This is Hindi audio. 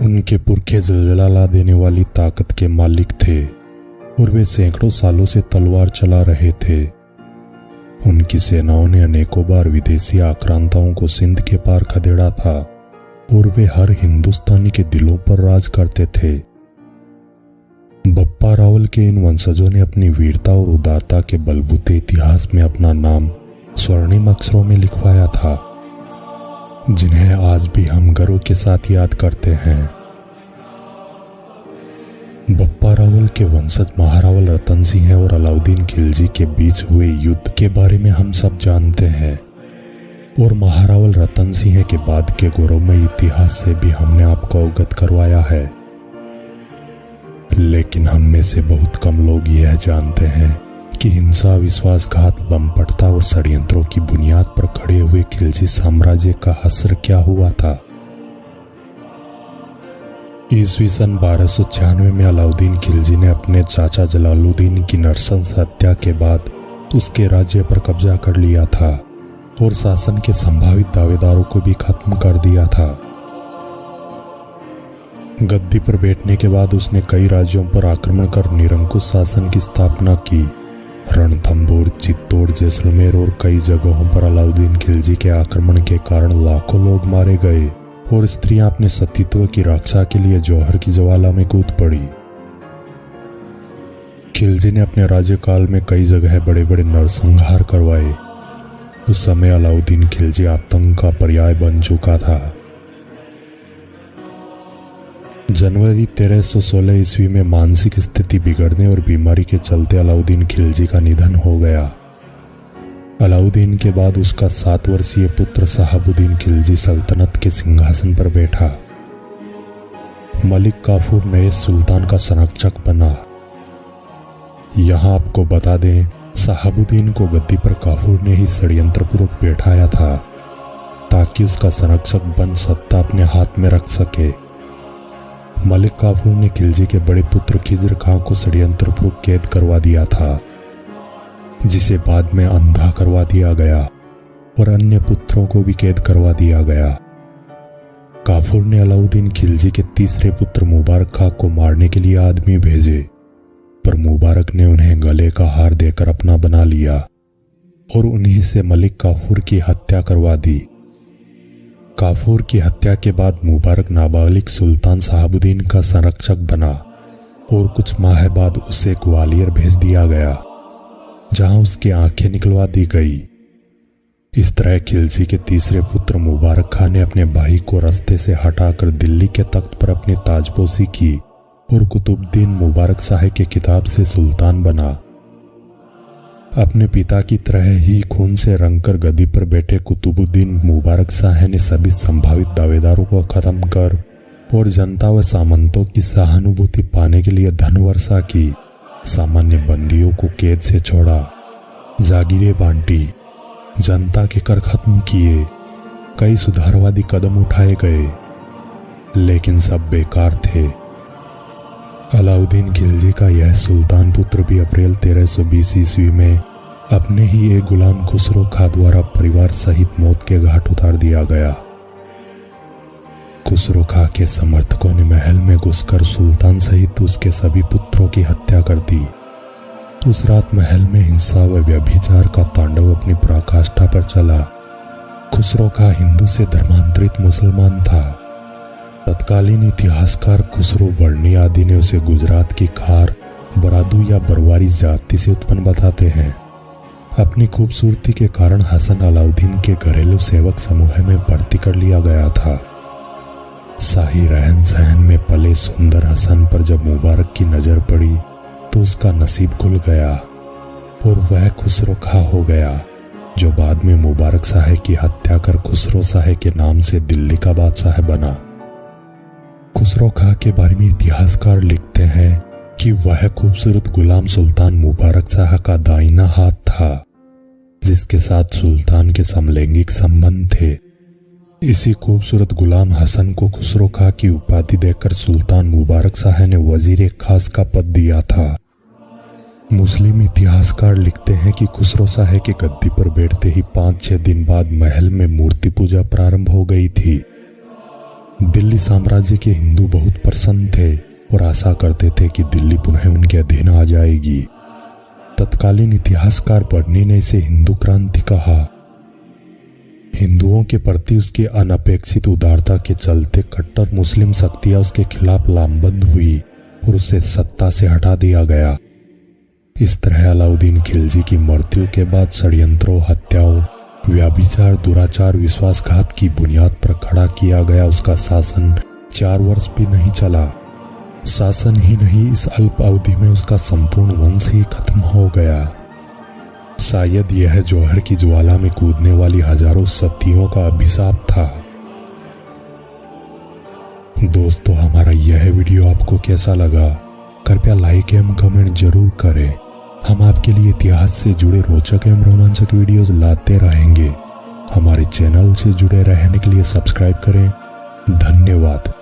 उनके पुरखे ज़िलज़ला ला देने वाली ताकत के मालिक थे और वे सैकड़ों सालों से तलवार चला रहे थे। उनकी सेनाओं ने अनेकों बार विदेशी आक्रांताओं को सिंध के पार खदेड़ा था और वे हर हिंदुस्तानी के दिलों पर राज करते थे। बप्पा रावल के इन वंशजों ने अपनी वीरता और उदारता के बलबूते इतिहास में अपना नाम स्वर्णिम अक्षरों में लिखवाया था, जिन्हें आज भी हम गर्व के साथ याद करते हैं। बप्पा रावल के वंशज महारावल रतन सिंह और अलाउद्दीन खिलजी के बीच हुए युद्ध के बारे में हम सब जानते हैं और महारावल रतन सिंह के बाद के गौरवमय इतिहास से भी हमने आपको अवगत करवाया है। लेकिन हम में से बहुत कम लोग यह जानते हैं कि हिंसा, विश्वासघात, लंपटता और षड्यंत्रों की बुनियाद पर खड़े हुए खिलजी साम्राज्य का हश्र क्या हुआ था। ईस्वी सन 1296 में अलाउद्दीन खिलजी ने अपने चाचा जलालुद्दीन की नरशंस हत्या के बाद उसके राज्य पर कब्जा कर लिया था और शासन के संभावित दावेदारों को भी खत्म कर दिया था। गद्दी पर बैठने के बाद उसने कई राज्यों पर आक्रमण कर निरंकुश शासन की स्थापना की। रणथंबोर, चित्तौड़, जैसलमेर और कई जगहों पर अलाउद्दीन खिलजी के आक्रमण के कारण लाखों लोग मारे गए और स्त्रियां अपने सतीत्व की रक्षा के लिए जौहर की ज्वाला में कूद पड़ी। खिलजी ने अपने राज्यकाल में कई जगह बड़े बड़े नरसंहार करवाए। उस समय अलाउद्दीन खिलजी आतंक का पर्याय बन चुका था। जनवरी 1316 ईस्वी में मानसिक स्थिति बिगड़ने और बीमारी के चलते अलाउद्दीन खिलजी का निधन हो गया। अलाउद्दीन के बाद उसका 7 वर्षीय पुत्र शहाबुद्दीन खिलजी सल्तनत के सिंहासन पर बैठा। मलिक काफूर नए सुल्तान का संरक्षक बना। यहां आपको बता दें, शहाबुद्दीन को गद्दी पर काफूर ने ही षड्यंत्रपूर्वक बैठाया था ताकि उसका संरक्षक बन सत्ता अपने हाथ में रख सके। मलिक काफूर ने खिलजी के बड़े पुत्र खिजर खां को षड्यंत्रपूर्वक कैद करवा दिया था, जिसे बाद में अंधा करवा दिया गया और अन्य पुत्रों को भी कैद करवा दिया गया। काफूर ने अलाउद्दीन खिलजी के तीसरे पुत्र मुबारक खां को मारने के लिए आदमी भेजे, पर मुबारक ने उन्हें गले का हार देकर अपना बना लिया और उन्हीं से मलिक काफूर की हत्या करवा दी। काफूर की हत्या के बाद मुबारक नाबालिग सुल्तान शहाबुद्दीन का संरक्षक बना और कुछ माह बाद उसे ग्वालियर भेज दिया गया, जहां उसकी आंखें निकलवा दी गई। इस तरह खिलजी के तीसरे पुत्र मुबारक खां ने अपने भाई को रास्ते से हटाकर दिल्ली के तख्त पर अपनी ताजपोशी की और कुतुबुद्दीन मुबारक शाह के खिताब से सुल्तान बना। अपने पिता की तरह ही खून से रंगकर गद्दी पर बैठे कुतुबुद्दीन मुबारक शाह ने सभी संभावित दावेदारों को खत्म कर और जनता व सामंतों की सहानुभूति पाने के लिए धन वर्षा की। सामान्य बंदियों को कैद से छोड़ा, जागीरें बांटी, जनता के कर खत्म किए, कई सुधारवादी कदम उठाए गए, लेकिन सब बेकार थे। अलाउद्दीन खिलजी का यह सुल्तान पुत्र भी अप्रैल 1320 ईस्वी में अपने ही एक गुलाम खुसरो खां द्वारा परिवार सहित मौत के घाट उतार दिया गया। खुसरो खां के समर्थकों ने महल में घुसकर सुल्तान सहित उसके सभी पुत्रों की हत्या कर दी। उस रात महल में हिंसा व व्यभिचार का तांडव अपनी पराकाष्ठा पर चला। खुसरो खां हिंदू से धर्मांतरित मुसलमान था। तत्कालीन इतिहासकार खुसरो बर्नी आदि ने उसे गुजरात की खार, बरादू या बरवारी जाति से उत्पन्न बताते हैं। अपनी खूबसूरती के कारण हसन अलाउद्दीन के घरेलू सेवक समूह में भर्ती कर लिया गया था। शाही रहन सहन में पले सुंदर हसन पर जब मुबारक की नजर पड़ी तो उसका नसीब खुल गया और वह खुसरो खां हो गया, जो बाद में मुबारक शाह की हत्या कर खुसरो शाह के नाम से दिल्ली का बादशाह बना। खुसरो खां के बारे में इतिहासकार लिखते हैं कि वह खूबसूरत गुलाम सुल्तान मुबारक शाह का दाहिना हाथ था, जिसके साथ सुल्तान के समलैंगिक संबंध थे। इसी खूबसूरत गुलाम हसन को खुसरो खां की उपाधि देकर सुल्तान मुबारक शाह ने वजीर खास का पद दिया था। मुस्लिम इतिहासकार लिखते हैं कि खुसरो शाह के गद्दी पर बैठते ही 5-6 दिन बाद महल में मूर्ति पूजा प्रारंभ हो गई थी। दिल्ली साम्राज्य के हिंदू बहुत प्रसन्न थे और आशा करते थे कि दिल्ली पुनः उनके अधीन आ जाएगी। तत्कालीन इतिहासकार बर्नी ने इसे हिंदू क्रांति कहा। हिंदुओं के प्रति उसकी अनपेक्षित उदारता के चलते कट्टर मुस्लिम शक्तियां उसके खिलाफ लामबंद हुई और उसे सत्ता से हटा दिया गया। इस तरह अलाउद्दीन खिलजी की मृत्यु के बाद षड्यंत्रों, हत्याओं, व्याभिचार, दुराचार, विश्वासघात की बुनियाद पर खड़ा किया गया उसका शासन 4 वर्ष भी नहीं चला। शासन ही नहीं, इस अल्प अवधि में उसका संपूर्ण वंश ही खत्म हो गया। शायद यह जौहर की ज्वाला में कूदने वाली हजारों सतियों का अभिशाप था। दोस्तों, हमारा यह वीडियो आपको कैसा लगा? कृपया लाइक एवं कमेंट जरूर करें। हम आपके लिए इतिहास से जुड़े रोचक एवं रोमांचक वीडियोस लाते रहेंगे। हमारे चैनल से जुड़े रहने के लिए सब्सक्राइब करें। धन्यवाद।